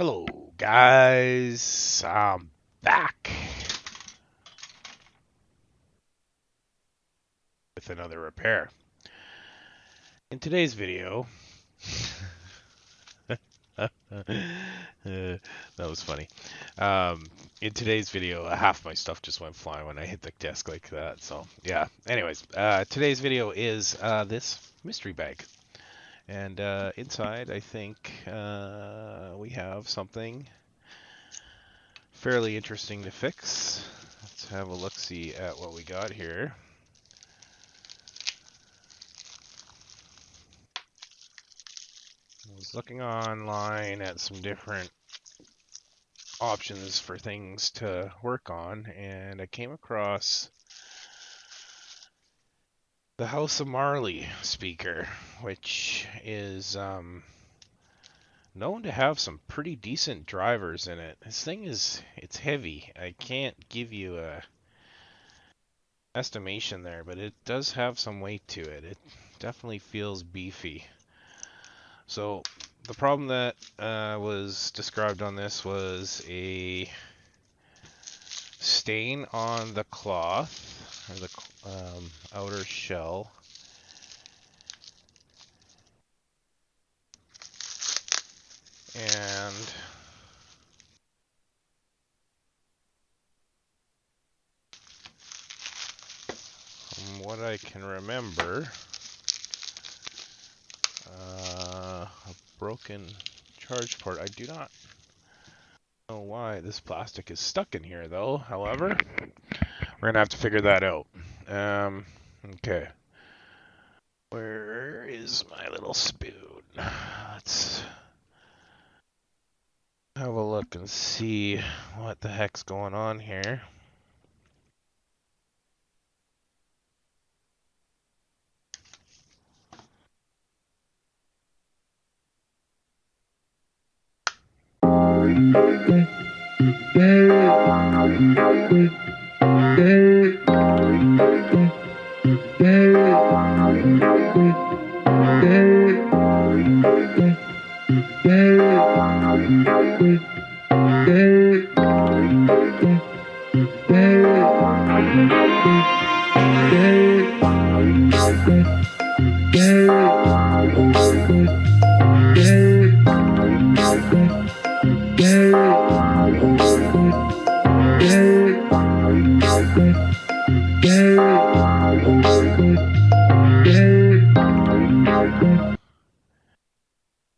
Hello, guys. I'm back with another repair. In today's video, that was funny. In today's video, half my stuff just went flying when I hit the desk like that. So yeah. Anyways, today's video is this mystery bag, and inside I think we have something fairly interesting to fix. Let's have a look-see at what we got here. I was looking online at some different options for things to work on, and I came across the House of Marley speaker, which is known to have some pretty decent drivers in it. This thing it's heavy. I can't give you a estimation there, but it does have some weight to it. It definitely feels beefy. So the problem that was described on this was a stain on the cloth, or the outer shell. And from what I can remember, a broken charge port. I do not know why this plastic is stuck in here though. However, we're gonna have to figure that out. Okay. Where is my little spoon? Let's have a look and see what the heck's going on here.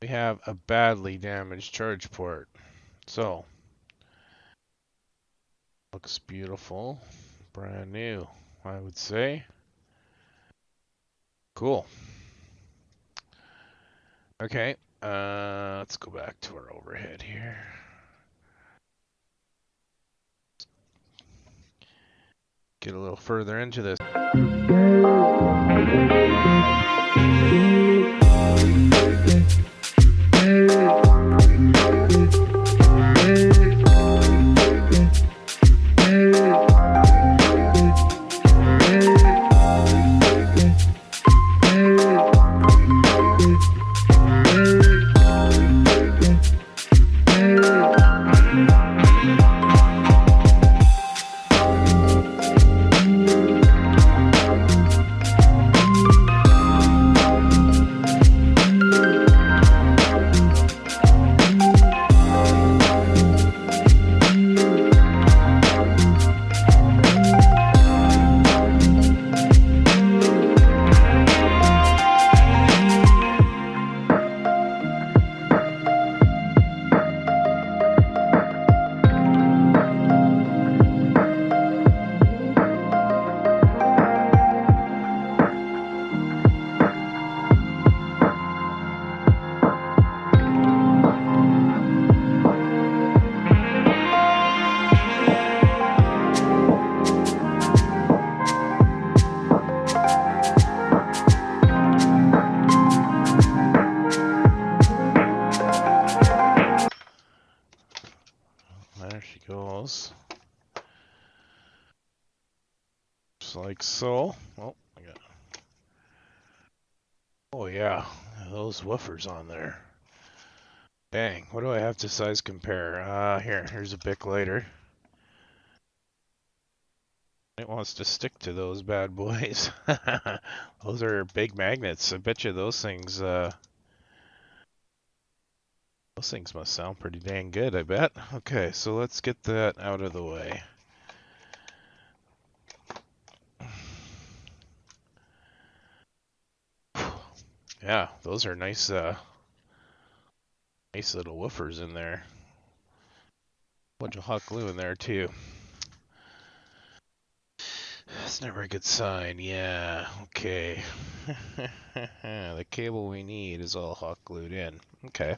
We have a badly damaged charge port. So, looks beautiful, brand new, I would say. Cool. Okay, let's go back to our overhead here. Get a little further into this. There she goes. Just like so. Oh, I got. Oh yeah, those woofers on there. Dang, what do I have to size compare? Here's a Bic lighter. It wants to stick to those bad boys. Those are big magnets. I bet you those things must sound pretty dang good, I bet. Okay, so let's get that out of the way. Yeah, those are nice nice little woofers in there. Bunch of hot glue in there too. That's never a good sign. Yeah, okay. The cable we need is all hot glued in. Okay.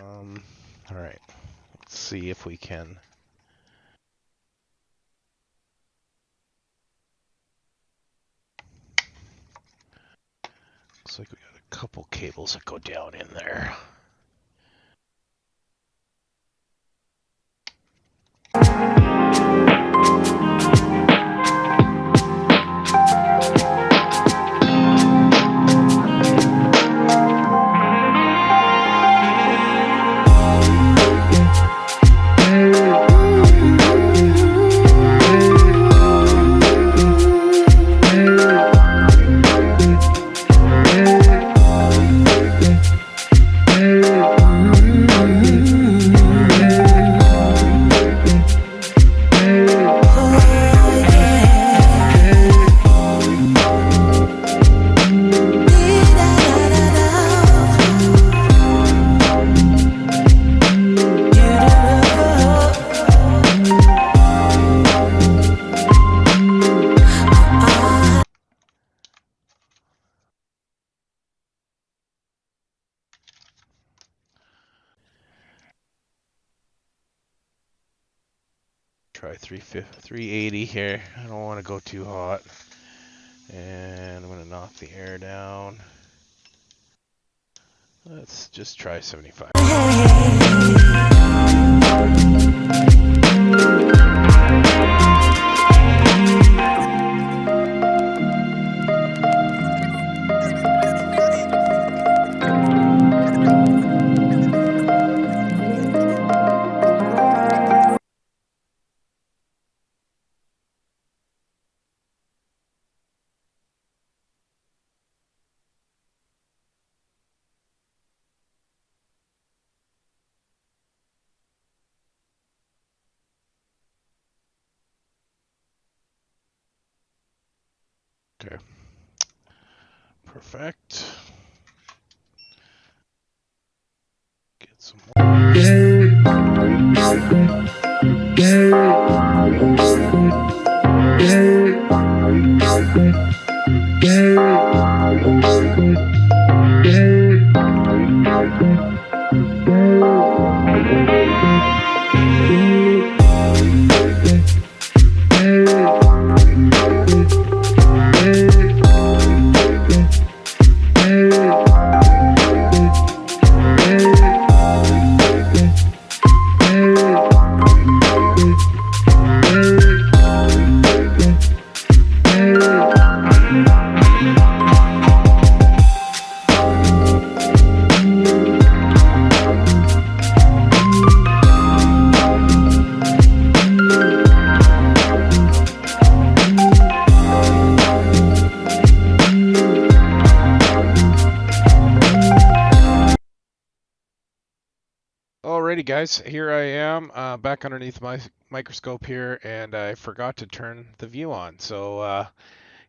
Alright. Let's see if we can. Looks like we got a couple cables that go down in there. Try 380 here. I don't want to go too hot. And I'm going to knock the air down. Let's just try 75. Okay. Perfect. Get some Alrighty guys, here I am back underneath my microscope here, and I forgot to turn the view on. So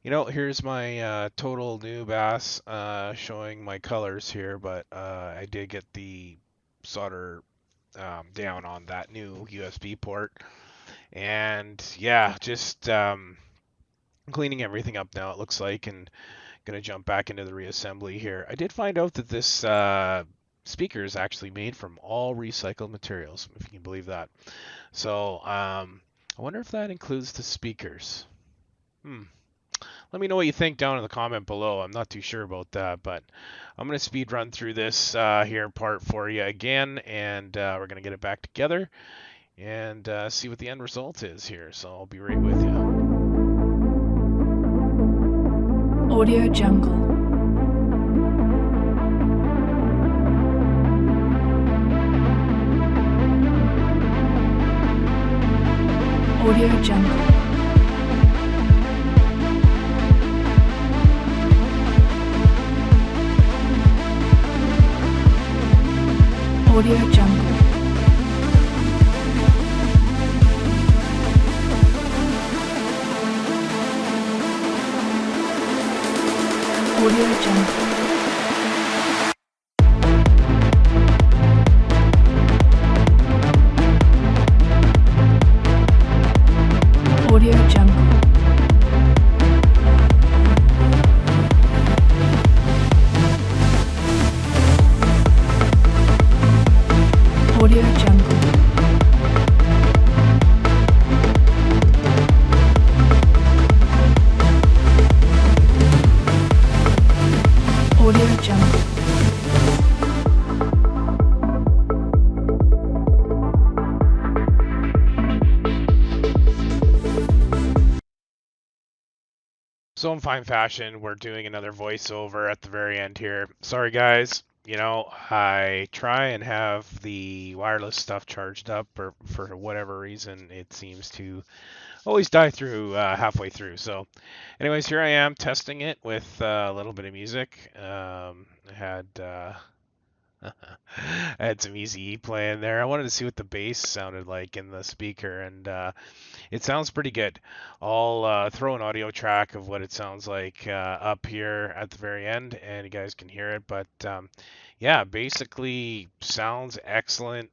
here's my total new bass showing my colors here, but I did get the solder down on that new USB port. And yeah, just cleaning everything up now, it looks like, and gonna jump back into the reassembly here. I did find out that this speaker is actually made from all recycled materials, if you can believe that. So I wonder if that includes the speakers. Let me know what you think down in the comment below. I'm not too sure about that, but I'm going to speed run through this here part for you again, and we're going to get it back together and see what the end result is here. So I'll be right with you. Audio Jungle. Audio Jungle. Audio Jungle. Audio Jungle. Audio Jungle. Audio Jungle. Audio Jungle. So in fine fashion, we're doing another voiceover at the very end here. Sorry guys, you know, I try and have the wireless stuff charged up, or for whatever reason, it seems to always die through halfway through. So anyways, here I am testing it with a little bit of music. I had I had some Easy E playing there. I wanted to see what the bass sounded like in the speaker, and it sounds pretty good. I'll throw an audio track of what it sounds like up here at the very end, and you guys can hear it. But yeah, basically sounds excellent.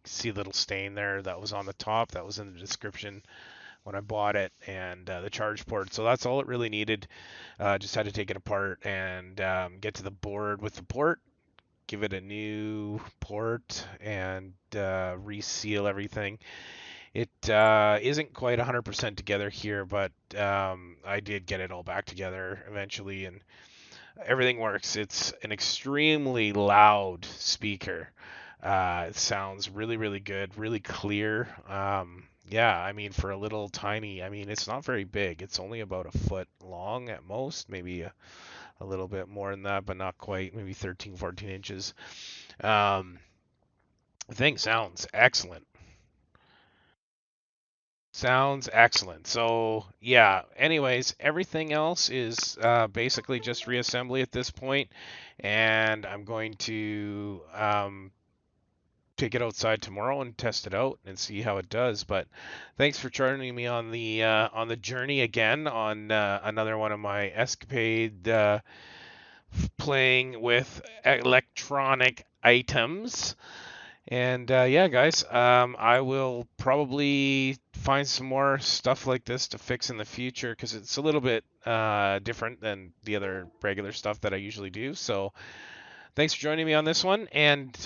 See a little stain there that was on the top. That was in the description when I bought it, and the charge port. So that's all it really needed. Just had to take it apart and get to the board with the port, give it a new port, and reseal everything. It isn't quite 100% together here, but I did get it all back together eventually, and everything works. It's an extremely loud speaker. It sounds really, really good, really clear. Yeah, I mean, for a little tiny, I mean, it's not very big. It's only about a foot long at most, maybe a little bit more than that, but not quite, maybe 13, 14 inches. The thing sounds excellent. Sounds excellent. So yeah, anyways, everything else is basically just reassembly at this point, and I'm going to take it outside tomorrow and test it out and see how it does. But thanks for joining me on the journey again on another one of my escapade playing with electronic items. And yeah, guys, I will probably find some more stuff like this to fix in the future because it's a little bit different than the other regular stuff that I usually do. So thanks for joining me on this one, and